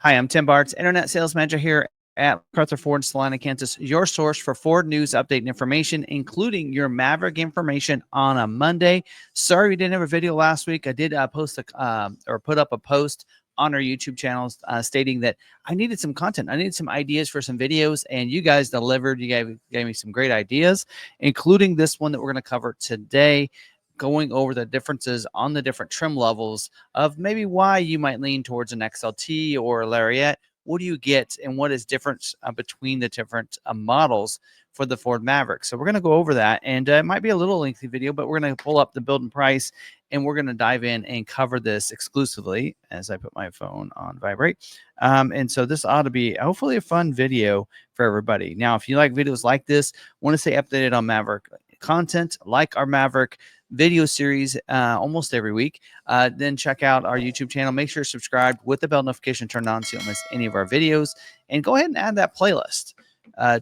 Hi, I'm Tim Bartz, Internet Sales Manager here at McArthur Ford in Salina, Kansas, your source for Ford news, update, and information, including your Maverick information on a Monday. Sorry we didn't have a video last week. I did put up a post on our YouTube channels stating that I needed some content. I needed some ideas for some videos, and you guys delivered. You gave me some great ideas, including this one that we're going to cover today, going over the differences on the different trim levels of maybe why you might lean towards an XLT or a Lariat. What do you get, and what is different between the different models for the Ford Maverick? So we're going to go over that, and it might be a little lengthy video, but we're going to pull up the build and price, and we're going to dive in and cover this exclusively as I put my phone on vibrate. And so this ought to be hopefully a fun video for everybody. Now, if you like videos like this, want to stay updated on Maverick content, like our Maverick video series almost every week, then check out our YouTube channel. Make sure you're subscribed with the bell notification turned on so you don't miss any of our videos, and go ahead and add that playlist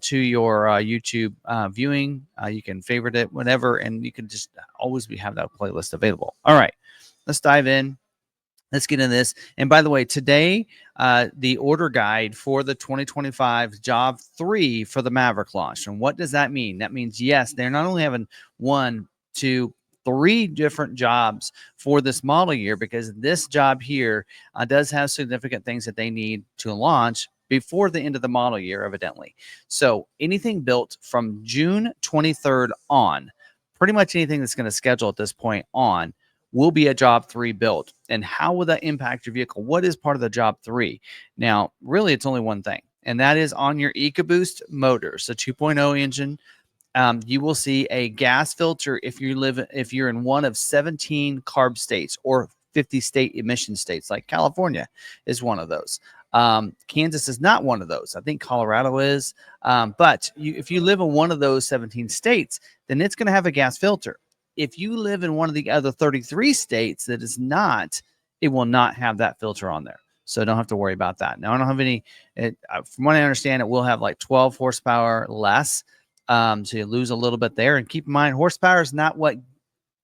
to your YouTube viewing. You can favorite it whenever, and you can just always have that playlist available. All right, let's dive in. Let's get into this. And by the way, today, the order guide for the 2025 Job 3 for the Maverick launch. And what does that mean? That means, yes, they're not only having 1, 2, 3 different jobs for this model year, because this job here does have significant things that they need to launch before the end of the model year, evidently. So anything built from June 23rd on, pretty much anything that's going to schedule at this point on, will be a Job 3 build. And how will that impact your vehicle? What is part of the Job 3? Now, really, it's only one thing, and that is on your EcoBoost motors, the 2.0 engine. You will see a gas filter if you're in one of 17 CARB states or 50 state emission states, like California is one of those. Kansas is not one of those. I think Colorado is. But if you live in one of those 17 states, then it's going to have a gas filter. If you live in one of the other 33 states that is not, it will not have that filter on there. So don't have to worry about that. Now, I don't have any, from what I understand, it will have like 12 horsepower less. So you lose a little bit there. And keep in mind, horsepower is not what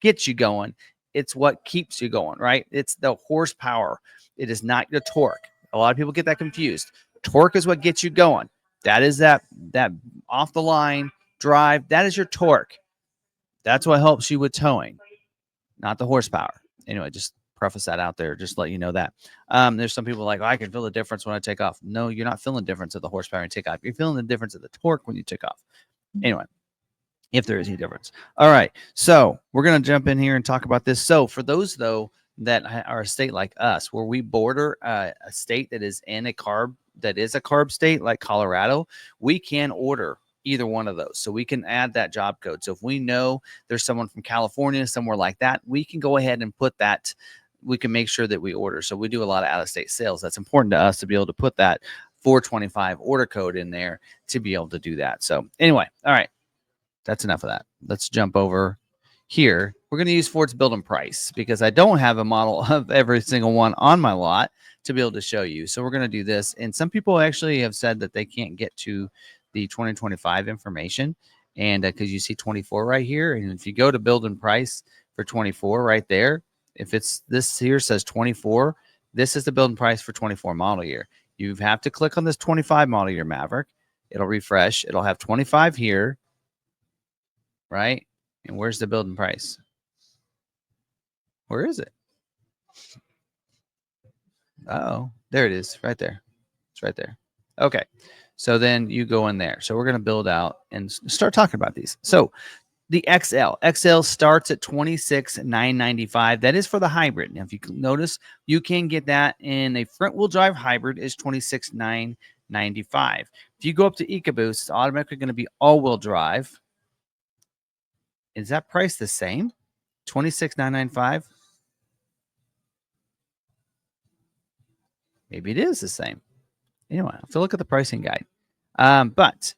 gets you going. It's what keeps you going, right? It's the horsepower. It is not the torque. A lot of people get that confused. Torque is what gets you going. That is that off the line drive. That is your torque. That's what helps you with towing, not the horsepower. Anyway, just preface that out there. Just let you know that. There's some people like, oh, I can feel the difference when I take off. No, you're not feeling the difference of the horsepower when you take off. You're feeling the difference of the torque when you take off. Anyway, if there is any difference. All right. So we're going to jump in here and talk about this. So for those, though, that are a state like us, where we border a state that is in a CARB state like Colorado, we can order either one of those. So we can add that job code. So if we know there's someone from California, somewhere like that, we can go ahead and put that. We can make sure that we order. So we do a lot of out-of-state sales. That's important to us to be able to put that 425 order code in there to be able to do that. So anyway, all right, that's enough of that. Let's jump over here. We're going to use Ford's build and price because I don't have a model of every single one on my lot to be able to show you. So we're going to do this. And some people actually have said that they can't get to the 2025 information. And because you see 24 right here. And if you go to build and price for 24 right there, if it's this here says 24, this is the build and price for 24 model year. You have to click on this 25 model year Maverick. It'll refresh. It'll have 25 here, right? And where's the build and price? Where is it? Oh, there it is, right there. It's right there. Okay, so then you go in there. So we're going to build out and start talking about these. So the XL starts at $26,995. That is for the hybrid. Now, if you notice, you can get that in a front-wheel drive hybrid is $26,995. If you go up to EcoBoost, it's automatically going to be all-wheel drive. Is that price the same? $26,995. Maybe it is the same. Anyway, I have to look at the pricing guide. But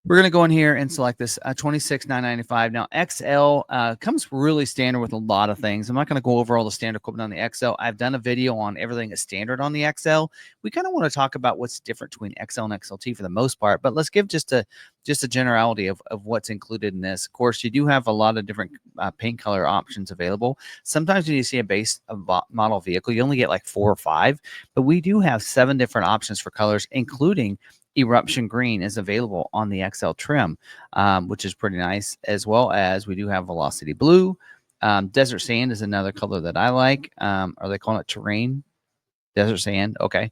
We're going to go in here and select this $26,995. Now, XL comes really standard with a lot of things. I'm not going to go over all the standard equipment on the XL. I've done a video on everything that's standard on the XL. We kind of want to talk about what's different between XL and XLT for the most part, but let's give just a generality of what's included in this. Of course, you do have a lot of different paint color options available. Sometimes when you see a base model vehicle, you only get like 4 or 5, but we do have 7 different options for colors, including Eruption Green is available on the XL trim, which is pretty nice, as well as we do have Velocity Blue. Desert Sand is another color that I like. Are they calling it Terrain? Desert Sand. Okay.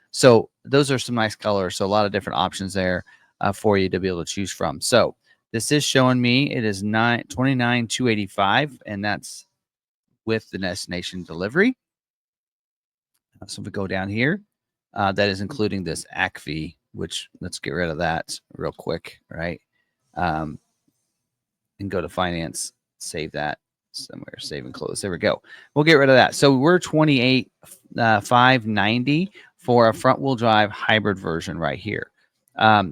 So those are some nice colors. So a lot of different options there for you to be able to choose from. So this is showing me it is $29,285, and that's with the destination delivery. So if we go down here, that is including this AC fee, which let's get rid of that real quick, right? And go to finance, save that somewhere, save and close. There we go. We'll get rid of that. So we're $28,590 for a front wheel drive hybrid version right here.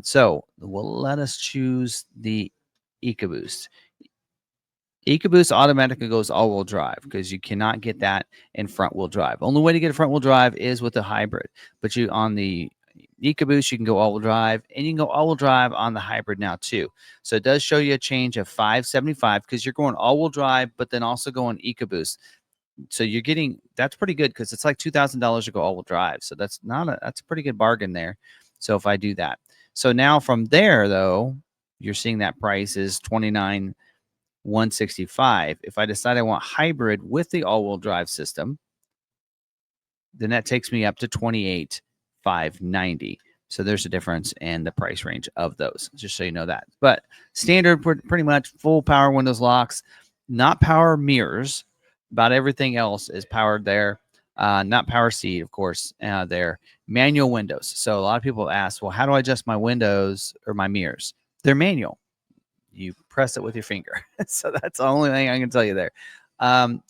So we'll let us choose the EcoBoost. EcoBoost automatically goes all-wheel drive because you cannot get that in front-wheel drive. Only way to get a front-wheel drive is with a hybrid. But you on the EcoBoost, you can go all-wheel drive, and you can go all-wheel drive on the hybrid now too. So it does show you a change of $575 because you're going all-wheel drive, but then also going EcoBoost. So you're getting, that's pretty good because it's like $2,000 to go all-wheel drive. So that's a pretty good bargain there. So if I do that, so now from there though, you're seeing that price is $29,165. If I decide I want hybrid with the all-wheel drive system, then that takes me up to $28,590. So there's a difference in the price range of those, just so you know that. But standard, pretty much full power windows locks, not power mirrors. About everything else is powered there. Not power seat, of course, there. Manual windows. So a lot of people ask, well, how do I adjust my windows or my mirrors? They're manual. You press it with your finger. So that's the only thing I can tell you there.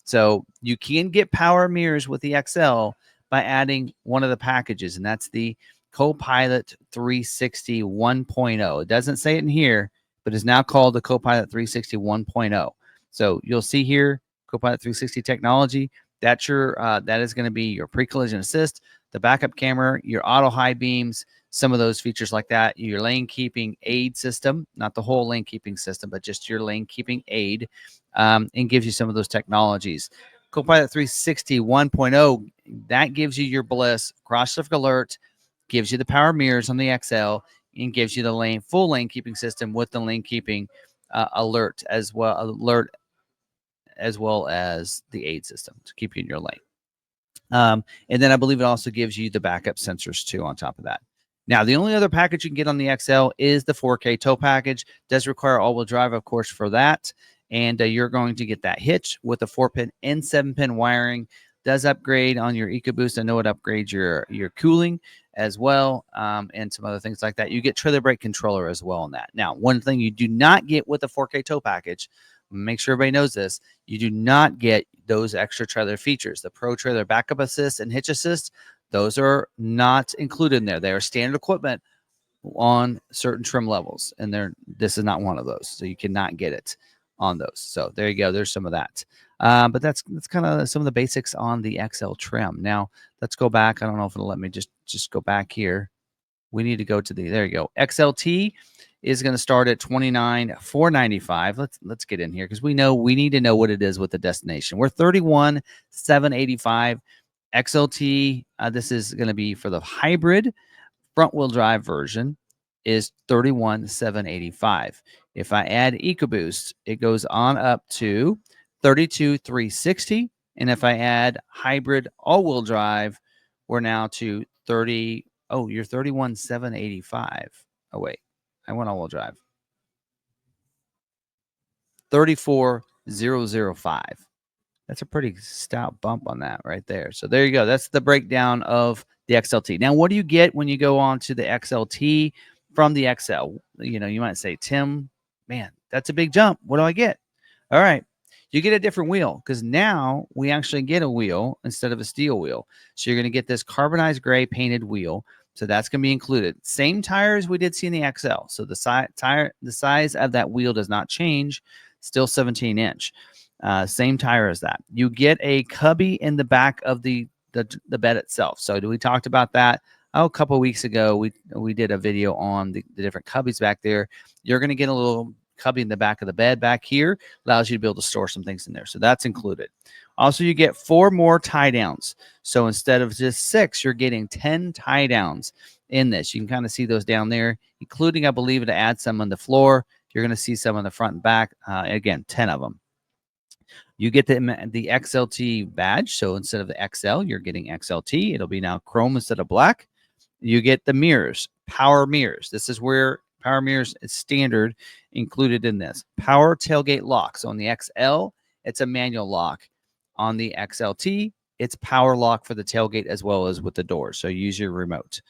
So you can get power mirrors with the XL by adding one of the packages, and that's the Copilot 360 1.0. It doesn't say it in here, but it's now called the Copilot 360 1.0. So you'll see here, Copilot 360 technology. That's your that is going to be your pre-collision assist, the backup camera, your auto high beams, some of those features like that, your lane keeping aid system, not the whole lane keeping system, but just your lane keeping aid, and gives you some of those technologies. Copilot 360 1.0, that gives you your bliss, cross-shift alert, gives you the power mirrors on the XL, and gives you the full lane keeping system with the lane keeping alert as well as the aid system to keep you in your lane. And then I believe it also gives you the backup sensors too on top of that. Now, the only other package you can get on the XL is the 4K tow package. Does require all-wheel drive, of course, for that. And you're going to get that hitch with a 4-pin and 7-pin wiring. Does upgrade on your EcoBoost. I know it upgrades your cooling as well, and some other things like that. You get trailer brake controller as well on that. Now, one thing you do not get with the 4K tow package, make sure everybody knows this, you do not get those extra trailer features. The Pro Trailer Backup Assist and Hitch Assist, those are not included in there. They are standard equipment on certain trim levels, and this is not one of those. So you cannot get it on those. So there you go. There's some of that. But that's kind of some of the basics on the XL trim. Now let's go back. I don't know if it'll let me just go back here. We need to go to there you go. XLT is going to start at $29,495. Let's get in here because we need to know what it is with the destination. We're $31,785. XLT, this is going to be for the hybrid front wheel drive version, is $31,785. If I add EcoBoost, it goes on up to $32,360. And if I add hybrid all wheel drive, we're now to you're $31,785. Oh wait, I went all wheel drive. $34,005. That's a pretty stout bump on that right there. So there you go. That's the breakdown of the XLT. Now, what do you get when you go on to the XLT from the XL? You might say, Tim, man, that's a big jump. What do I get? All right. You get a different wheel because now we actually get a wheel instead of a steel wheel. So you're going to get this carbonized gray painted wheel. So that's going to be included. Same tires we did see in the XL. So the size of that wheel does not change. Still 17-inch. Same tire as that. You get a cubby in the back of the bed itself. So we talked about that a couple of weeks ago. We did a video on the different cubbies back there. You're going to get a little cubby in the back of the bed back here. Allows you to be able to store some things in there. So that's included. Also, you get 4 more tie downs. So instead of just 6, you're getting 10 tie downs in this. You can kind of see those down there, including, I believe, to add some on the floor. You're going to see some on the front and back. Again, 10 of them. You get the XLT badge. So instead of the XL, you're getting XLT. It'll be now chrome instead of black. You get the mirrors, power mirrors. This is where power mirrors is standard included in this. Power tailgate lock. So on the XL, it's a manual lock. On the XLT, it's power lock for the tailgate as well as with the doors. So use your remote.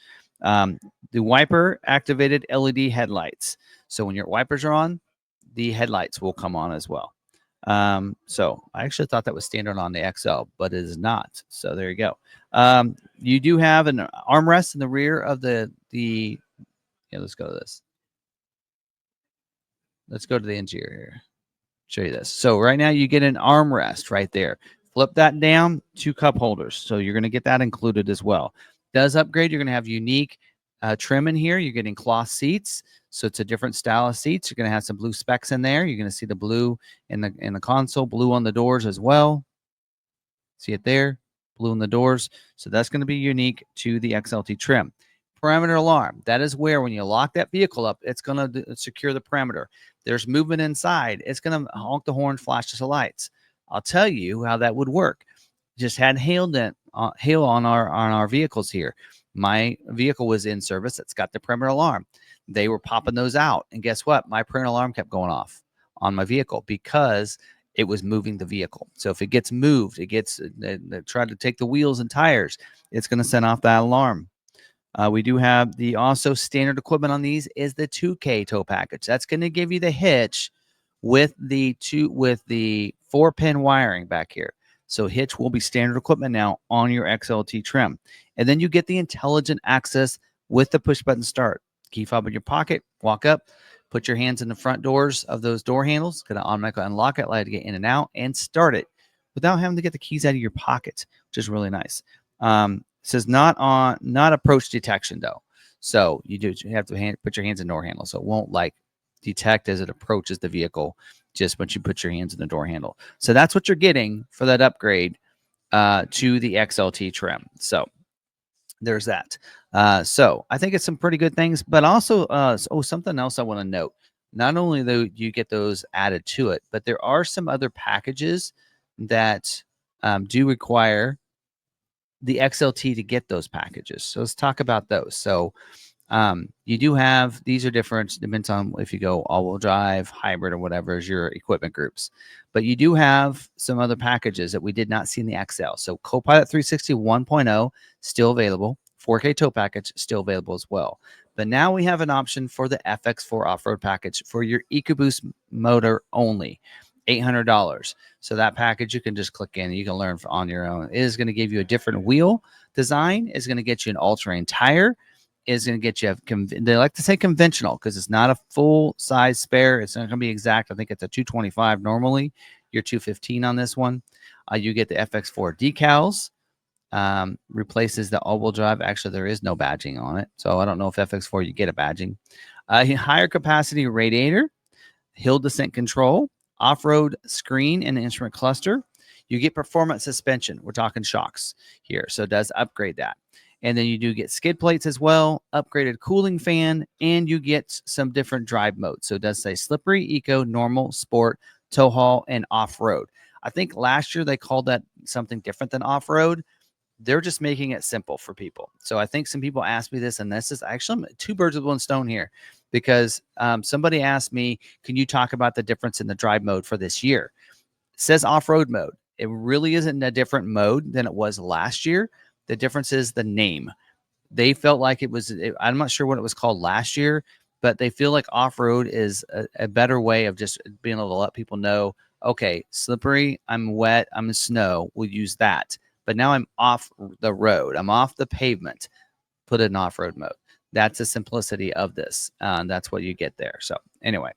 The wiper activated LED headlights. So when your wipers are on, the headlights will come on as well. So I actually thought that was standard on the XL, but it is not. So there you go. You do have an armrest in the rear of the let's go to this. Let's go to the interior here. Show you this. So right now you get an armrest right there. Flip that down, 2 cup holders. So you're going to get that included as well. Does upgrade. You're going to have unique trim in here. You're getting cloth seats. So it's a different style of seats. You're going to have some blue specks in there. You're going to see the blue in the console, blue on the doors as well. See it there, blue in the doors. So that's going to be unique to the XLT trim. Perimeter alarm. That is where when you lock that vehicle up, it's going to secure the perimeter. There's movement inside. It's going to honk the horn, flash the lights. I'll tell you how that would work. Just had hail on our vehicles here. My vehicle was in service. It's got the perimeter alarm. They were popping those out, and guess what? My perimeter alarm kept going off on my vehicle because it was moving the vehicle. So if it gets moved, it gets tried to take the wheels and tires, it's going to send off that alarm. We do have the also standard equipment on these is the 2K tow package. That's going to give you the hitch with the 4-pin wiring back here. So hitch will be standard equipment now on your XLT trim. And then you get the intelligent access with the push button start. Key fob in your pocket, walk up, put your hands in the front doors of those door handles, going to automatically unlock it, allow you to get in and out, and start it without having to get the keys out of your pocket, which is really nice. It says not approach detection though. So you have to put your hands in door handle. So it won't like detect as it approaches the vehicle just once you put your hands in the door handle. So that's what you're getting for that upgrade to the XLT trim. So there's that. So I think it's some pretty good things, but also, something else I want to note. Not only do you get those added to it, but there are some other packages that do require the XLT to get those packages. So let's talk about those. So you do have, these are different, depends on if you go all-wheel drive, hybrid, or whatever is your equipment groups. But you do have some other packages that we did not see in the XL. So Copilot 360 1.0 still available. 4K tow package still available as well. But now we have an option for the FX4 off-road package for your EcoBoost motor only. $800. So that package you can just click in and you can learn on your own. It is going to give you a different wheel design. It's going to get you an all-terrain tire. Is going to get you they like to say conventional because it's not a full size spare. It's not going to be exact. I think it's a 225 normally. You're 215 on this one. You get the FX4 decals. Replaces the all-wheel drive. Actually, there is no badging on it, so I don't know if FX4 you get a badging. Higher capacity radiator, hill descent control, off-road screen and instrument cluster. You get performance suspension. We're talking shocks here, so it does upgrade that. And then you do get skid plates as well, upgraded cooling fan, and you get some different drive modes. So it does say slippery, eco, normal, sport, tow haul, and off-road. I think last year they called that something different than off-road. They're just making it simple for people. So I think some people asked me this, and this is actually 2 birds with 1 stone here, because somebody asked me, can you talk about the difference in the drive mode for this year? It says off-road mode. It really isn't a different mode than it was last year. The difference is the name. They felt like I'm not sure what it was called last year, but they feel like off-road is a better way of just being able to let people know, okay, slippery, I'm wet, I'm in snow, we'll use that. But now I'm off the road. I'm off the pavement. put it in off-road mode. That's the simplicity of this. That's what you get there. So anyway,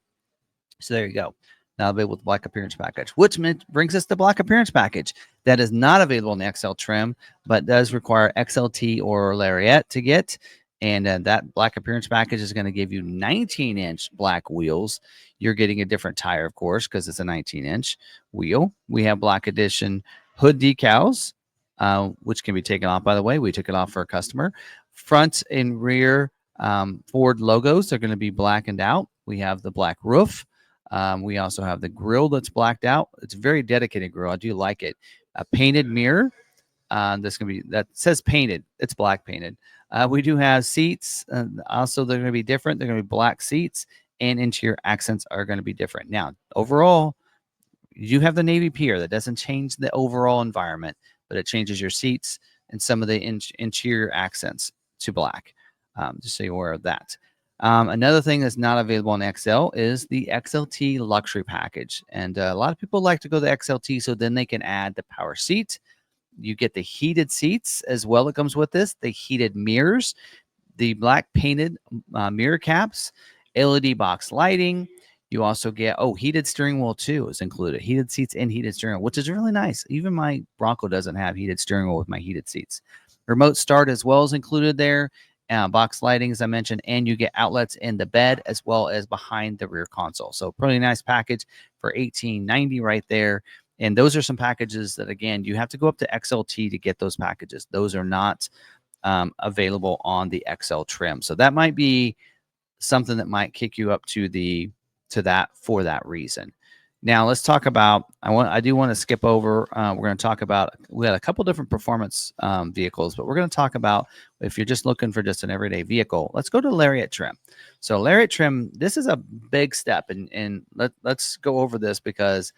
so there you go. Now available with black appearance package, which brings us to black appearance package that is not available in the XL trim, but does require XLT or Lariat to get. And that black appearance package is going to give you 19-inch black wheels. You're getting a different tire, of course, because it's a 19-inch wheel. We have black edition hood decals, which can be taken off, by the way. We took it off for a customer. Front and rear Ford logos are going to be blackened out. We have the black roof. We also have the grill that's blacked out. It's a very dedicated grill. I do like it. A painted mirror. This can be, that says painted. It's black painted. We do have seats. Also, they're going to be different. They're going to be black seats, and interior accents are going to be different. Now, overall, you have the navy pier. That doesn't change the overall environment, but it changes your seats and some of the interior accents to black. Just so you're aware of that. Another thing that's not available on XL is the XLT luxury package. And a lot of people like to go the XLT so then they can add the power seat. You get the heated seats as well. It comes with this, the heated mirrors, the black painted mirror caps, LED box lighting. You also get, heated steering wheel too is included. Heated seats and heated steering wheel, which is really nice. Even my Bronco doesn't have heated steering wheel with my heated seats. Remote start as well is included there. Box lighting, as I mentioned, and you get outlets in the bed as well as behind the rear console. So pretty nice package for $18.90 right there. And those are some packages that, again, you have to go up to XLT to get those packages. Those are not available on the XL trim. So that might be something that might kick you up to that for that reason. Now let's talk about, I do want to skip over, we're going to talk about, we had a couple different performance vehicles, but we're going to talk about, if you're just looking for just an everyday vehicle, let's go to Lariat trim. So Lariat trim, this is a big step, and let's go over this because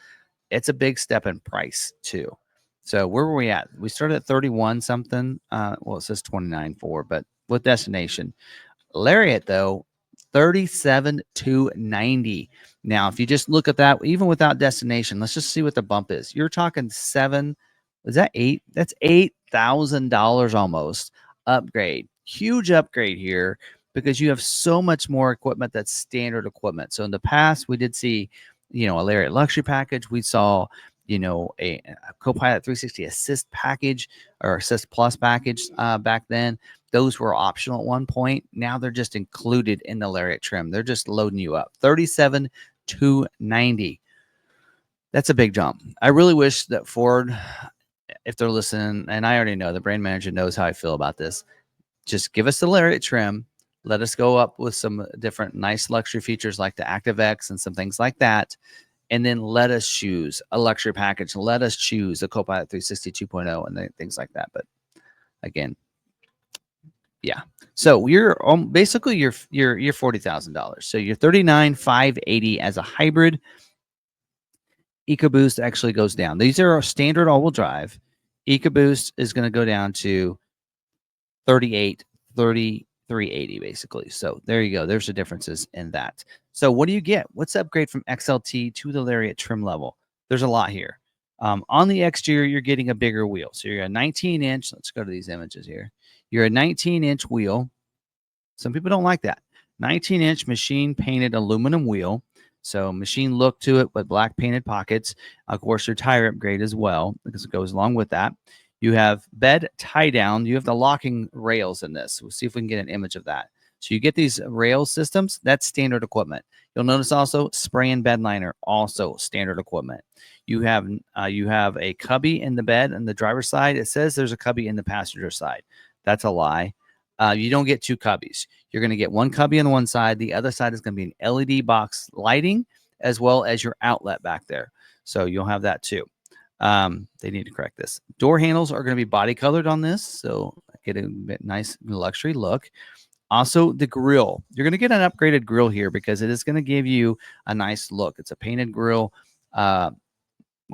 it's a big step in price too. So where were we at? We started at 31 something. Well, it says 29.4, but with destination. Lariat though, 37,290. Now, if you just look at that, even without destination, let's just see what the bump is. You're talking $7. Is that $8? That's $8,000 almost upgrade. Huge upgrade here because you have so much more equipment that's standard equipment. So in the past, we did see, a Lariat luxury package. We saw, a Copilot 360 assist package or assist plus package back then. Those were optional at one point. Now they're just included in the Lariat trim. They're just loading you up. 37,290. That's a big jump. I really wish that Ford, if they're listening, and I already know the brand manager knows how I feel about this, just give us the Lariat trim. Let us go up with some different nice luxury features like the ActiveX and some things like that. And then let us choose a luxury package. Let us choose a Copilot 360 2.0 and things like that. But again, yeah. So you're basically you're $40,000. So you're $39,580 as a hybrid. EcoBoost actually goes down. These are standard all-wheel drive. EcoBoost is going to go down to $33,80 basically. So there you go. There's the differences in that. So what do you get? What's the upgrade from XLT to the Lariat trim level? There's a lot here. On the exterior, you're getting a bigger wheel. So you're a 19-inch. Let's go to these images here. You're a 19-inch wheel. Some people don't like that. 19-inch machine painted aluminum wheel. So machine look to it with black painted pockets. Of course, your tire upgrade as well because it goes along with that. You have bed tie down. You have the locking rails in this. We'll see if we can get an image of that. So you get these rail systems. That's standard equipment. You'll notice also spray and bed liner, also standard equipment. You have a cubby in the bed on the driver's side. It says there's a cubby in the passenger side. That's a lie. You don't get two cubbies. You're going to get one cubby on one side. The other side is going to be an LED box lighting as well as your outlet back there. So you'll have that too. They need to correct this. Door handles are going to be body colored on this. So get a nice luxury look. Also, the grill. You're going to get an upgraded grill here because it is going to give you a nice look. It's a painted grill. Well,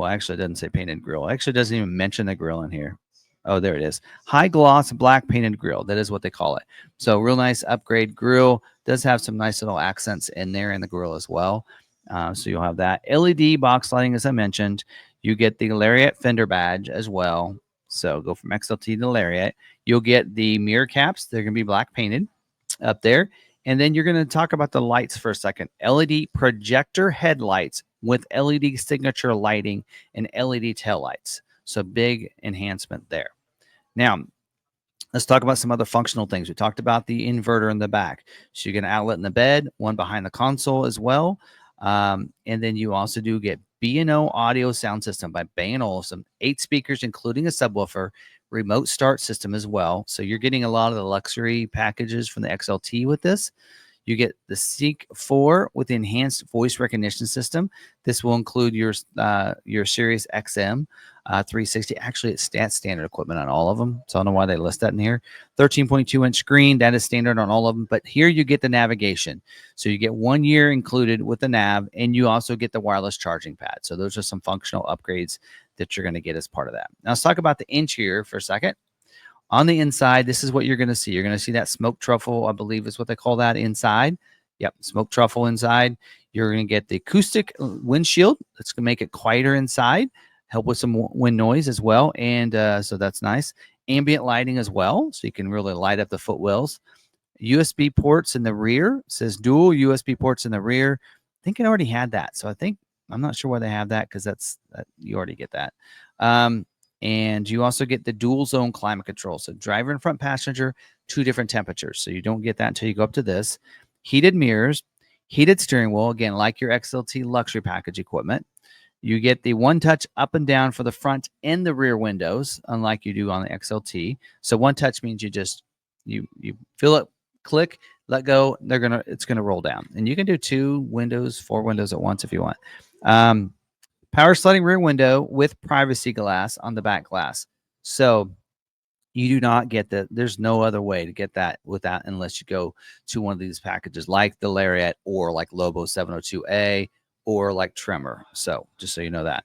actually, it doesn't say painted grill. It actually doesn't even mention the grill in here. Oh, there it is. High gloss black painted grill. That is what they call it. So real nice upgrade grill. Does have some nice little accents in there in the grill as well. So you'll have that. LED box lighting, as I mentioned. You get the Lariat fender badge as well. So go from XLT to Lariat. You'll get the mirror caps. They're going to be black painted up there. And then you're going to talk about the lights for a second. LED projector headlights with LED signature lighting and LED tail lights. So big enhancement there. Now, let's talk about some other functional things. We talked about the inverter in the back. So you get an outlet in the bed, one behind the console as well. And then you also do get B&O audio sound system by Bang & Olufsen, 8 speakers, including a subwoofer, remote start system as well. So you're getting a lot of the luxury packages from the XLT with this. You get the Seek 4 with enhanced voice recognition system. This will include your Sirius XM 360. Actually, it's standard equipment on all of them, so I don't know why they list that in here. 13.2-inch screen, that is standard on all of them. But here you get the navigation. So you get 1 year included with the nav, and you also get the wireless charging pad. So those are some functional upgrades that you're going to get as part of that. Now let's talk about the interior for a second. On the inside, this is what you're going to see. You're going to see that smoke truffle, I believe is what they call that inside. Yep, smoke truffle inside. You're going to get the acoustic windshield. That's going to make it quieter inside, help with some wind noise as well. And so that's nice. Ambient lighting as well, so you can really light up the footwells. USB ports in the rear. It says dual USB ports in the rear. I think it already had that. So I'm not sure why they have that, because you already get that. And you also get the dual zone climate control. So driver and front passenger, 2 different temperatures. So you don't get that until you go up to this. Heated mirrors, heated steering wheel, again, like your XLT luxury package equipment. You get the one touch up and down for the front and the rear windows, unlike you do on the XLT. So one touch means you feel it, click, let go, it's gonna roll down. And you can do 2 windows, 4 windows at once if you want. Power sliding rear window with privacy glass on the back glass. So you do not get that. There's no other way to get that without, unless you go to one of these packages like the Lariat or like Lobo 702A or like Tremor. So just so you know that.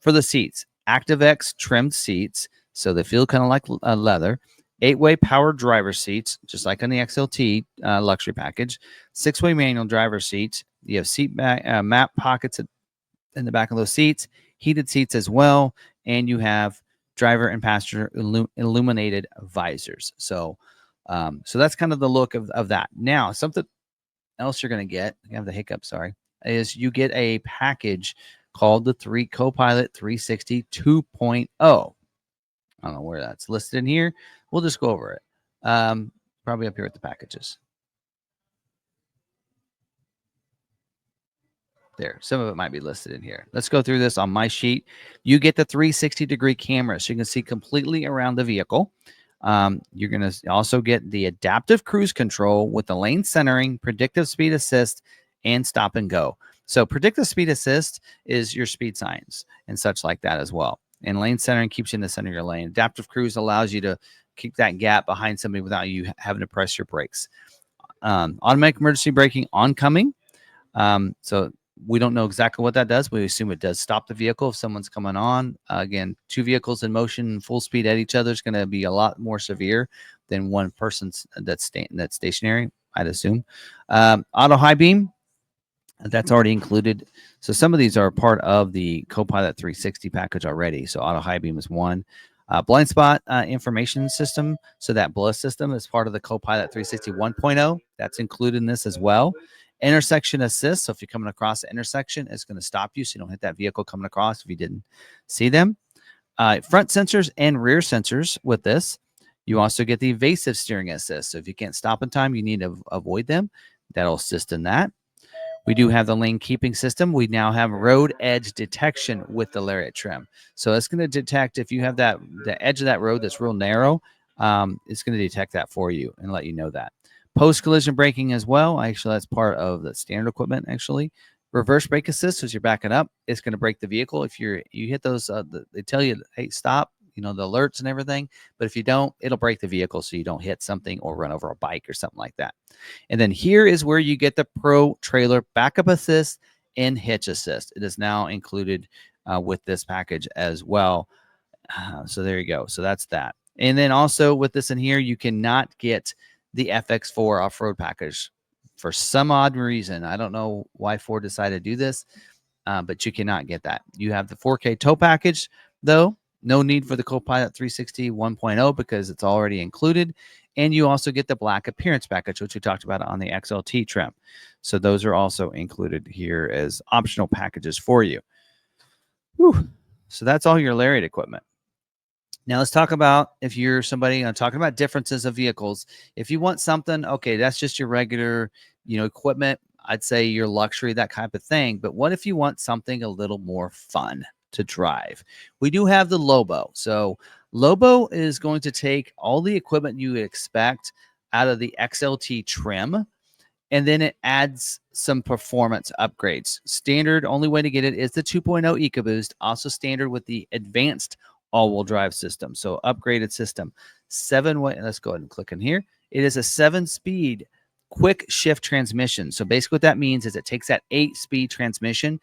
For the seats, ActiveX trimmed seats. So they feel kind of like leather. 8-way power driver seats, just like on the XLT luxury package. 6-way manual driver seats. You have seat map pockets in the back of those seats, heated seats as well, and you have driver and passenger illuminated visors. So that's kind of the look of that. Now, something else you're going to get, I have the hiccup, sorry, is you get a package called the Copilot 360 2.0. I don't know where that's listed in here. We'll just go over it. Probably up here at the packages. There, some of it might be listed in here. Let's go through this on my sheet. You get the 360-degree camera, so you can see completely around the vehicle. You're going to also get the adaptive cruise control with the lane centering, predictive speed assist, and stop and go. So predictive speed assist is your speed signs and such like that as well. And lane centering keeps you in the center of your lane. Adaptive cruise allows you to keep that gap behind somebody without you having to press your brakes. Automatic emergency braking oncoming. So we don't know exactly what that does. We assume it does stop the vehicle if someone's coming on. Again, 2 vehicles in motion, full speed at each other is going to be a lot more severe than one person's that's stationary, I'd assume. Auto high beam, that's already included. So some of these are part of the Copilot 360 package already. So auto high beam is one. Blind spot information system. So that BLIS system is part of the Copilot 360 1.0. That's included in this as well. Intersection assist. So if you're coming across the intersection, it's going to stop you so you don't hit that vehicle coming across if you didn't see them. Front sensors and rear sensors with this. You also get the evasive steering assist. So if you can't stop in time, you need to avoid them. That'll assist in that. We do have the lane keeping system. We now have road edge detection with the Lariat trim. So it's going to detect if you have the edge of that road that's real narrow, it's going to detect that for you and let you know that. Post-collision braking as well. Actually, that's part of the standard equipment, actually. Reverse brake assist, as you're backing up, it's going to brake the vehicle. If you hit those, they tell you, hey, stop, the alerts and everything. But if you don't, it'll brake the vehicle so you don't hit something or run over a bike or something like that. And then here is where you get the Pro Trailer Backup Assist and Hitch Assist. It is now included with this package as well. So there you go. So that's that. And then also with this in here, you cannot get the FX4 off-road package for some odd reason. I don't know why Ford decided to do this, but you cannot get that. You have the 4K tow package, though. No need for the Copilot 360 1.0 because it's already included. And you also get the black appearance package, which we talked about on the XLT trim. So those are also included here as optional packages for you. Whew. So that's all your Lariat equipment. Now let's talk about, if you're somebody talking about differences of vehicles. If you want something, okay, that's just your regular, equipment. I'd say your luxury, that type of thing. But what if you want something a little more fun to drive? We do have the Lobo. So Lobo is going to take all the equipment you would expect out of the XLT trim, and then it adds some performance upgrades. Standard, only way to get it is the 2.0 EcoBoost, also standard with the advanced all-wheel drive system. So upgraded system. 7-way, let's go ahead and click in here. It is a 7-speed quick shift transmission. So basically what that means is it takes that 8-speed transmission,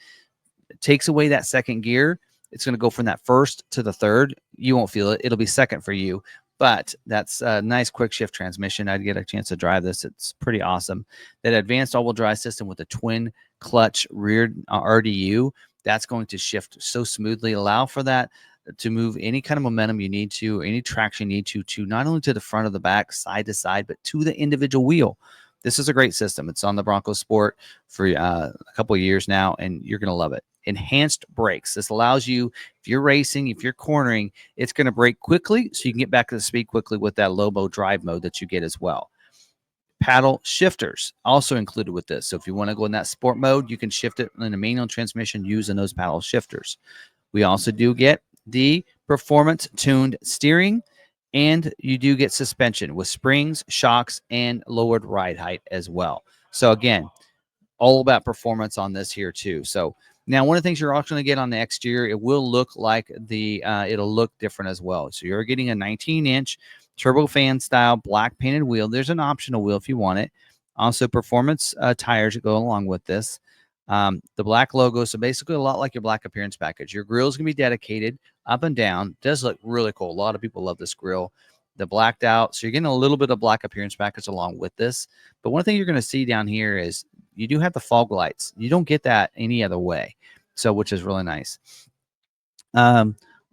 it takes away that second gear. It's going to go from that first to the third. You won't feel it. It'll be second for you. But that's a nice quick shift transmission. I'd get a chance to drive this. It's pretty awesome. That advanced all-wheel drive system with a twin clutch rear RDU, that's going to shift so smoothly, allow for that to move any kind of momentum you need to, any traction you need to not only to the front of the back, side to side, but to the individual wheel. This is a great system. It's on the Bronco Sport for a couple of years now, and you're going to love it. Enhanced brakes. This allows you, if you're racing, if you're cornering, it's going to brake quickly so you can get back to the speed quickly with that Lobo drive mode that you get as well. Paddle shifters also included with this. So if you want to go in that sport mode, you can shift it in a manual transmission using those paddle shifters. We also do get the performance tuned steering, and you do get suspension with springs, shocks, and lowered ride height as well. So again, all about performance on this here too. So now one of the things you're also going to get on the exterior, it will look like it'll look different as well. So you're getting a 19-inch turbofan style black painted wheel. There's an optional wheel if you want it. Also performance tires that go along with this. The black logo, so basically a lot like your black appearance package. Your grill is going to be dedicated up and down. Does look really cool. A lot of people love this grill. The blacked out, so you're getting a little bit of black appearance package along with this. But one thing you're going to see down here is you do have the fog lights. You don't get that any other way, so which is really nice.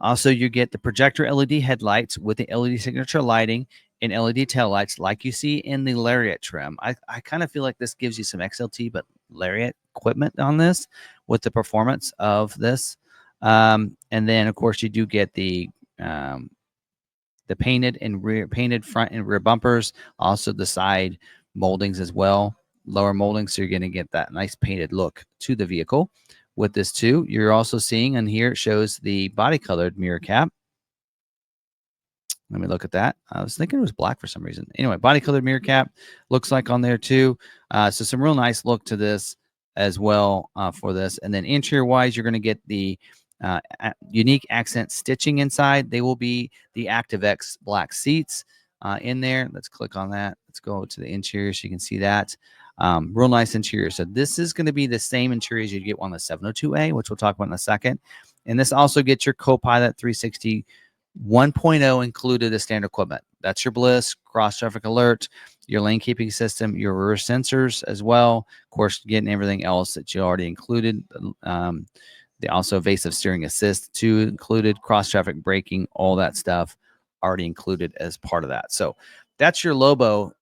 Also, you get the projector LED headlights with the LED signature lighting and LED tail lights like you see in the Lariat trim. I kind of feel like this gives you some XLT, but Lariat equipment on this with the performance of this. And then, of course, you do get the painted front and rear bumpers, also the side moldings as well, lower moldings. So you're going to get that nice painted look to the vehicle with this too. You're also seeing, and here it shows the body colored mirror cap. Let me look at that. I was thinking it was black for some reason. Anyway, body colored mirror cap looks like on there too. So some real nice look to this as well for this. And then interior wise, you're going to get the unique accent stitching inside. They will be the ActiveX black seats in there. Let's click on that. Let's go to the interior so you can see that. Real nice interior. So this is going to be the same interior as you'd get on the 702A, which we'll talk about in a second. And this also gets your Copilot 360 1.0 included as standard equipment. That's your Bliss, cross traffic alert, your lane keeping system, your rear sensors as well. Of course, getting everything else that you already included. They also evasive steering assist too included, cross traffic braking, all that stuff already included as part of that. So that's your Lobo,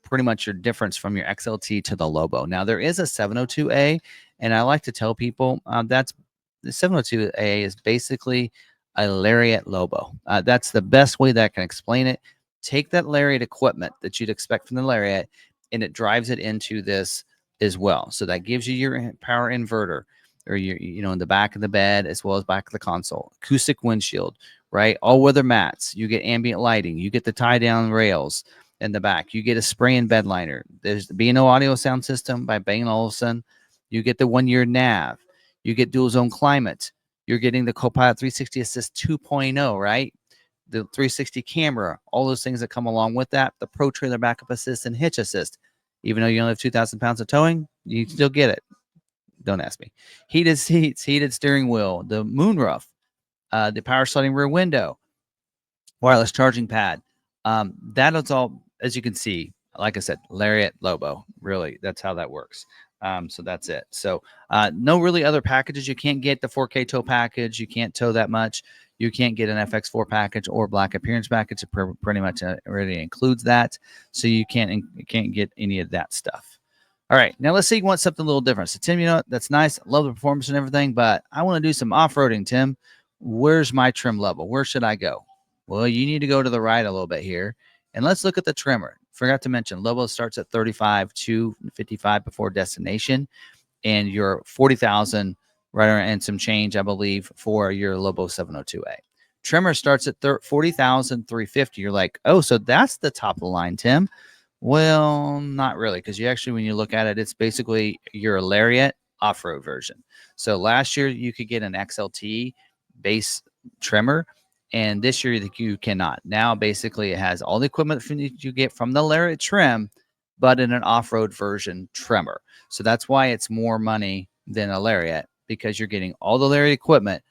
pretty much your difference from your XLT to the Lobo. Now there is a 702A, and I like to tell people that's the 702A is basically a Lariat Lobo. That's the best way that I can explain it. Take that Lariat equipment that you'd expect from the Lariat, and it drives it into this as well. So that gives you your power inverter, or your, in the back of the bed as well as back of the console, acoustic windshield, right? All weather mats. You get ambient lighting. You get the tie down rails in the back. You get a spray and bed liner. There's the B&O audio sound system by Bang & Olufsen. You get the 1-year nav. You get dual zone climate. You're getting the Copilot 360 Assist 2.0, right? The 360 camera, all those things that come along with that. The Pro Trailer Backup Assist and Hitch Assist. Even though you only have 2,000 pounds of towing, you still get it. Don't ask me. Heated seats, heated steering wheel, the moonroof, the power sliding rear window, wireless charging pad. That is all, as you can see, like I said, Lariat Lobo. Really, that's how that works. So that's it. So no really other packages. You can't get the 4K tow package. You can't tow that much. You can't get an FX4 package or black appearance package. It pretty much already includes that. So you can't get any of that stuff. All right, now let's say you want something a little different. So Tim, you know, that's nice. Love the performance and everything, but I want to do some off-roading, Tim. Where's my trim level? Where should I go? Well, you need to go to the right a little bit here. And let's look at the Tremor. Forgot to mention, Lobo starts at 35 to 55 before destination, and your 40,000 right around and some change, I believe, for your Lobo 702A. Tremor starts at 40,350. You're like, oh, so that's the top of the line, Tim. Well, not really, because you actually, when you look at it, it's basically your Lariat off-road version. So last year you could get an XLT base Tremor, and this year you cannot. Now basically it has all the equipment you get from the Lariat trim, but in an off-road version Tremor. So that's why it's more money than a Lariat, because you're getting all the Lariat equipment,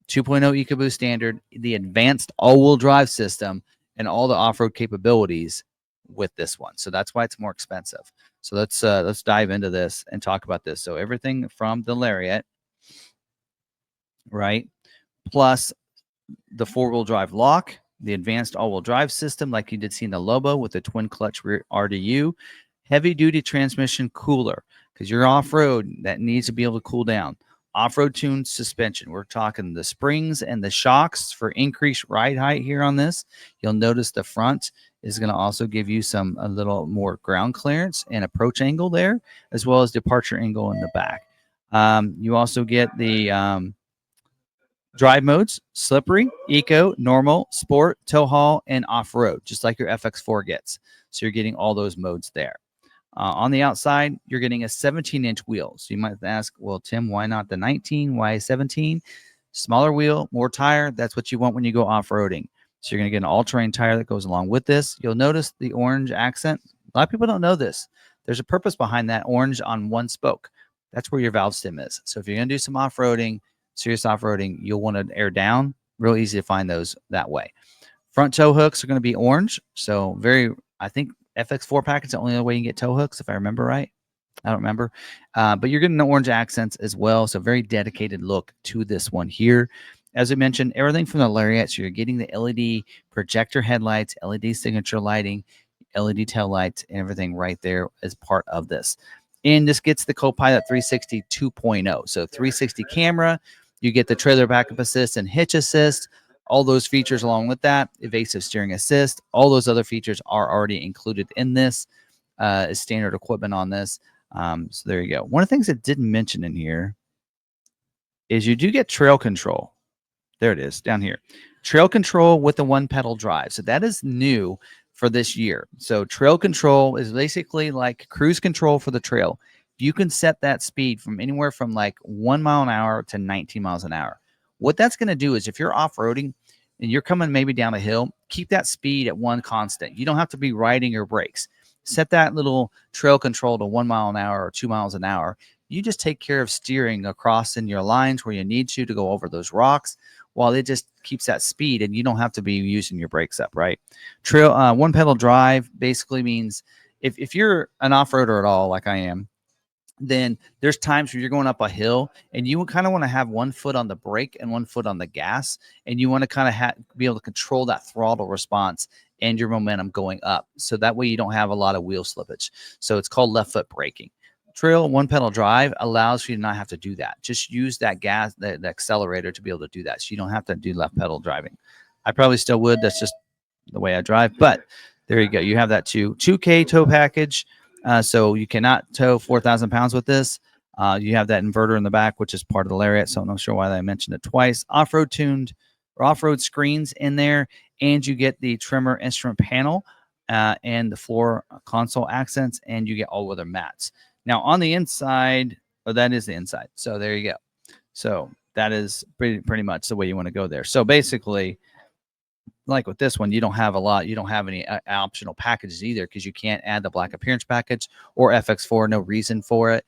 2.0 EcoBoost standard, the advanced all-wheel drive system, and all the off-road capabilities with this one. So that's why it's more expensive. So let's dive into this and talk about this. So everything from the Lariat, right, plus the four-wheel drive lock, the advanced all-wheel drive system like you did see in the Lobo with the twin clutch rear RDU, heavy-duty transmission cooler, because you're off-road, that needs to be able to cool down. Off-road tuned suspension. We're talking the springs and the shocks for increased ride height here on this. You'll notice the front is going to also give you a little more ground clearance and approach angle there, as well as departure angle in the back. You also get the drive modes: slippery, eco, normal, sport, tow haul, and off-road, just like your FX4 gets. So you're getting all those modes there. On the outside, you're getting a 17-inch wheel. So you might ask, well, Tim, why not the 19? Why 17? Smaller wheel, more tire. That's what you want when you go off-roading. So you're going to get an all-terrain tire that goes along with this. You'll notice the orange accent. A lot of people don't know this. There's a purpose behind that orange on one spoke. That's where your valve stem is. So if you're going to do some off-roading, serious off-roading, you'll want to air down. Real easy to find those that way. Front tow hooks are going to be orange. So I think FX4 package is the only way you can get tow hooks, if I remember right. I don't remember. But you're getting the orange accents as well. So very dedicated look to this one here. As I mentioned, everything from the Lariat. So you're getting the LED projector headlights, LED signature lighting, LED tail lights, and everything right there as part of this. And this gets the Copilot 360 2.0. So 360 camera. You get the trailer backup assist and hitch assist. All those features along with that, evasive steering assist, all those other features are already included in this as standard equipment on this. So there you go. One of the things that didn't mention in here is you do get trail control. There it is down here. Trail control with the one pedal drive. So that is new for this year. So trail control is basically like cruise control for the trail. You can set that speed from anywhere from like 1 mile an hour to 19 miles an hour. What that's going to do is if you're off-roading and you're coming maybe down a hill, keep that speed at one constant. You don't have to be riding your brakes. Set that little trail control to 1 mile an hour or 2 miles an hour. You just take care of steering across in your lines where you need to go over those rocks while it just keeps that speed, and you don't have to be using your brakes up, right? Trail one pedal drive basically means if you're an off-roader at all, like I am, then there's times where you're going up a hill and you kind of want to have one foot on the brake and one foot on the gas, and you want to kind of be able to control that throttle response and your momentum going up. So that way you don't have a lot of wheel slippage. So it's called left foot braking. Trail one pedal drive allows for you to not have to do that. Just use that gas, the accelerator to be able to do that. So you don't have to do left pedal driving. I probably still would. That's just the way I drive. But there you go. You have that too. 2K tow package. So you cannot tow 4,000 pounds with this. You have that inverter in the back, which is part of the Lariat. So I'm not sure why I mentioned it twice. Off-road tuned or off-road screens in there. And you get the Tremor instrument panel and the floor console accents. And you get all-weather mats. Now on the inside, that is the inside. So there you go. So that is pretty much the way you want to go there. So basically, like with this one, you don't have a lot. You don't have any optional packages either because you can't add the black appearance package or FX4. No reason for it.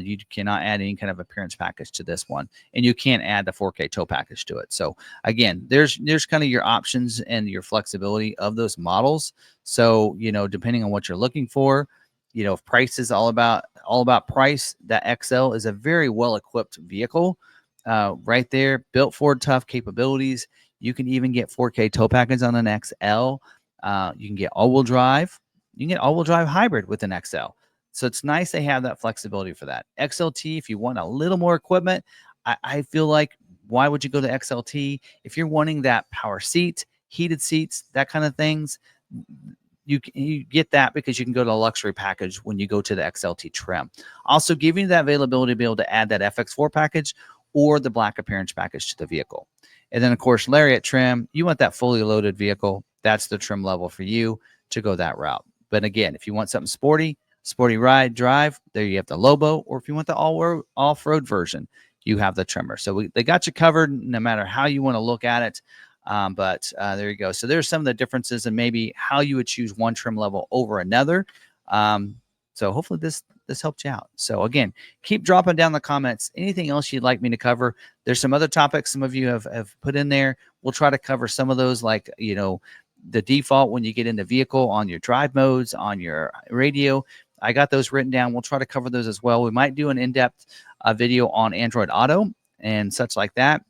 You cannot add any kind of appearance package to this one, and you can't add the 4K tow package to it. So again, there's kind of your options and your flexibility of those models. So depending on what you're looking for, if price is all about price, that XL is a very well equipped vehicle. right there, built for tough capabilities. You can even get 4K tow package on an XL. You can get all-wheel drive. You can get all-wheel drive hybrid with an XL. So it's nice they have that flexibility for that. XLT, if you want a little more equipment, I feel like, why would you go to XLT? If you're wanting that power seat, heated seats, that kind of things, you get that because you can go to a luxury package when you go to the XLT trim. Also giving you that availability to be able to add that FX4 package or the black appearance package to the vehicle. And then, of course, Lariat trim, you want that fully loaded vehicle. That's the trim level for you to go that route. But again, if you want something sporty ride, drive, there you have the Lobo. Or if you want the off-road version, you have the Tremor. So they got you covered no matter how you want to look at it. But there you go. So there's some of the differences and maybe how you would choose one trim level over another. So hopefully this helped you out. So again, keep dropping down the comments. Anything else you'd like me to cover? There's some other topics some of you have put in there. We'll try to cover some of those, like, you know, the default when you get in the vehicle on your drive modes, on your radio. I got those written down. We'll try to cover those as well. We might do an in-depth video on Android Auto and such like that,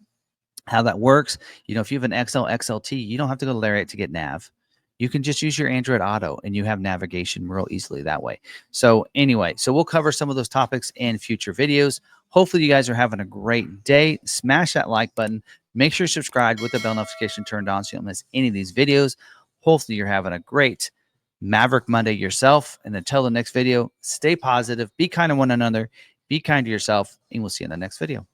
how that works. You know, if you have an XL, XLT, you don't have to go to Lariat to get nav. You can just use your Android Auto and you have navigation real easily that way. So anyway, so we'll cover some of those topics in future videos. Hopefully you guys are having a great day. Smash that like button. Make sure you're subscribed with the bell notification turned on so you don't miss any of these videos. Hopefully you're having a great Maverick Monday yourself. And until the next video, stay positive, be kind to one another, be kind to yourself, and we'll see you in the next video.